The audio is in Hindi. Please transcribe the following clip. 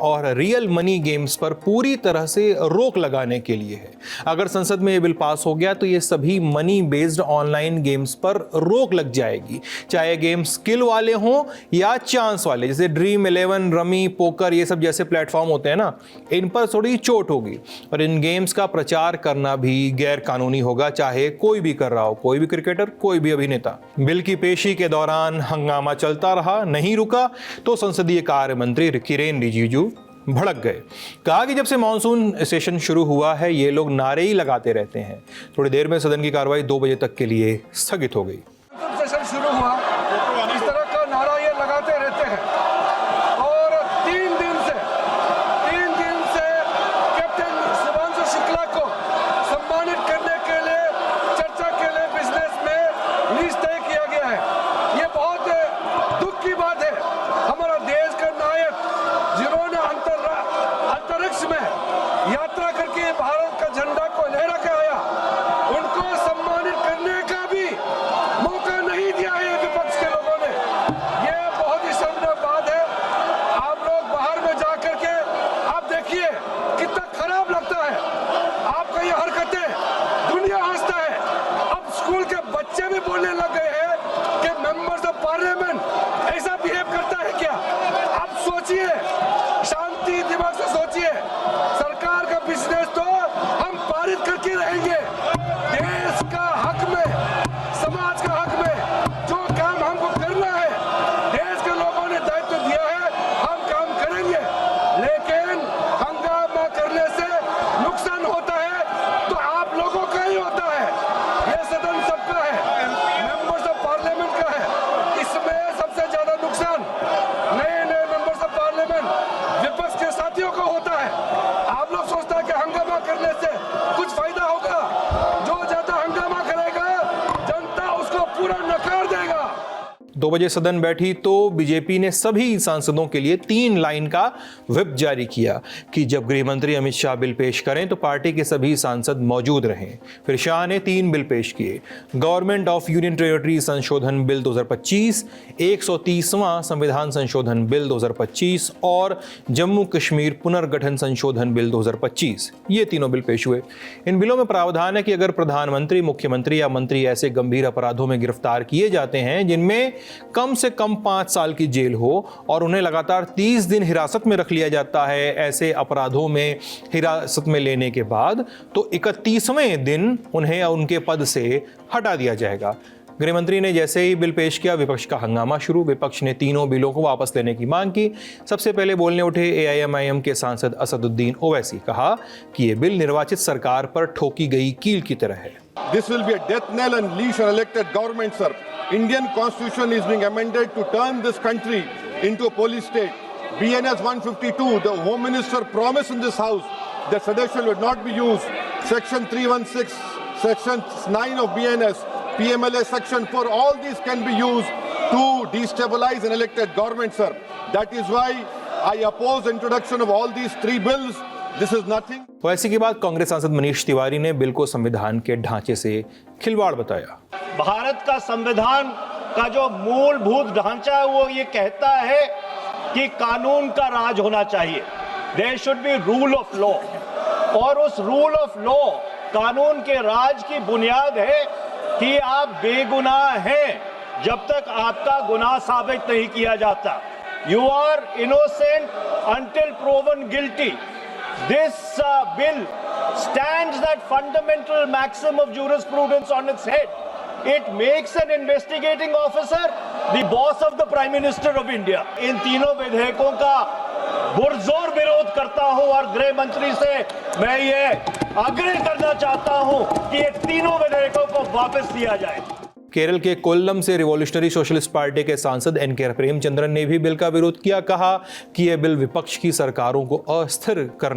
और रियल मनी गेम्स पर पूरी तरह से रोक लगाने के लिए है। अगर संसद में ये बिल पास हो गया तो ये सभी मनी बेस्ड ऑनलाइन गेम्स पर रोक लग जाएगी, चाहे गेम स्किल वाले हों या चांस वाले, जैसे ड्रीम 11, रमी, पोकर, ये सब जैसे प्लेटफॉर्म होते हैं ना, इन पर थोड़ी चोट होगी। और इन गेम्स का प्रचार करना भी गैर कानूनी होगा, चाहे कोई भी कर रहा हो, कोई भी क्रिकेटर, कोई भी अभिनेता। बिल की पेशी के दौरान हंगामा चलता रहा, नहीं रुका तो संसदीय कार्य मंत्री किरेन रिजिजू भड़क गए। कहा कि जब से मॉनसून सेशन शुरू हुआ है ये लोग नारे ही लगाते रहते हैं। थोड़ी देर में सदन की कार्रवाई 2 बजे तक के लिए स्थगित हो गई। सेशन शुरू हुआ, इस तरह का नारा ये लगाते रहते हैं और 3 दिन से कैप्टन शुभांशु शुक्ला को सम्मानित करने के लिए, चर्चा के लिए बिजनेस में लिस्ट तय किया गया है। ये बहुत दुख की बात है। हमारा देश का नायक जिन्होंने अंतरिक्ष में यात्रा करके भारत का झंडा को लहरा के आया, उनको सम्मानित करने का भी मौका नहीं दिया है विपक्ष के लोगों ने। ये बहुत ही शर्मनाक बात है। आप लोग बाहर में जाकर के आप देखिए कितना खराब लगता है आपका ये हरकतें, दुनिया हंसता है। अब स्कूल के बच्चे भी बोलने लग गए हैं कि मेंबर्स ऑफ पार्लियामेंट ऐसा बिहेव करता है क्या? आप सोचिए, शांति दिमाग से सोचिए। सरकार का बिजनेस तो हम पारित करके रहेंगे। देश का हक में, समाज का हक में जो काम हमको करना है, देश के लोगों ने दायित्व दिया है, हम काम करेंगे। लेकिन हंगामा करने से नुकसान होता है तो आप लोगों का ही होता है। यह सदन सबका है, मेंबर्स ऑफ पार्लियामेंट का है। इसमें सबसे ज्यादा नुकसान नए मेंबर्स ऑफ पार्लियामेंट, विपक्ष के साथियों को होता है। आप लोग सोचता है कि हंगामा करने से कुछ फायदा होगा। जो ज्यादा हंगामा करेगा जनता उसको पूरा नकार देगा। 2 बजे सदन बैठी तो बीजेपी ने सभी सांसदों के लिए 3 लाइन का व्हिप जारी किया कि जब गृह मंत्री अमित शाह बिल पेश करें तो पार्टी के सभी सांसद मौजूद रहें। फिर शाह ने 3 बिल पेश किए: गवर्नमेंट ऑफ यूनियन टेरिटरी संशोधन बिल 2025, 130वां संविधान संशोधन बिल 2025 और जम्मू कश्मीर पुनर्गठन संशोधन बिल 2025। ये तीनों बिल पेश हुए। इन बिलों में प्रावधान है कि अगर प्रधानमंत्री, मुख्यमंत्री या मंत्री ऐसे गंभीर अपराधों में गिरफ्तार किए जाते हैं जिनमें कम से कम 5 साल की जेल हो और उन्हें लगातार 30 दिन हिरासत में रख लिया जाता है, ऐसे अपराधों में हिरासत में लेने के बाद, तो 31वें दिन उन्हें उनके पद से हटा दिया जाएगा। गृह मंत्री ने जैसे ही बिल पेश किया, विपक्ष का हंगामा शुरू। विपक्ष ने तीनों बिलों को वापस लेने की मांग की। सबसे पहले बोलने उठे AIMIM के सांसद असदुद्दीन ओवैसी। कहा कि यह बिल निर्वाचित सरकार पर ठोकी गई कील की तरह है। This will be a death knell and leash on elected government, sir. Indian constitution is being amended to turn this country into a police state. BNS 152, the Home Minister promised in this house that sedition would not be used. Section 316, Section 9 of BNS, PMLA Section 4, all these can be used to destabilize an elected government, sir. That is why I oppose the introduction of all these 3 bills. This is nothing. Owaisi के बाद कांग्रेस सांसद मनीष तिवारी ने बिल को संविधान के ढांचे से खिलवाड़ बताया। भारत का संविधान का जो मूलभूत ढांचा है वो ये कहता है कि कानून का राज होना चाहिए। There should be rule of law, और उस रूल ऑफ लॉ, कानून के राज की बुनियाद है कि आप बेगुनाह हैं जब तक आपका गुनाह साबित नहीं किया जाता। You are innocent until proven guilty. This bill stands that fundamental maxim of jurisprudence on its head. It makes an investigating officer the boss of the Prime Minister of India. इन तीनों विधेयकों का पुरजोर विरोध करता हूं और गृह मंत्री से मैं ये आग्रह करना चाहता हूं कि ये तीनों विधेयकों को वापस लिया जाए। केरल के कोल्लम से रिवॉल्यूशनरी सोशलिस्ट पार्टी के सांसद NK प्रेमचंद्रन ने भी बिल का विरोध किया। कहा कि यह बिल विपक्ष की सरकारों को अस्थिर करने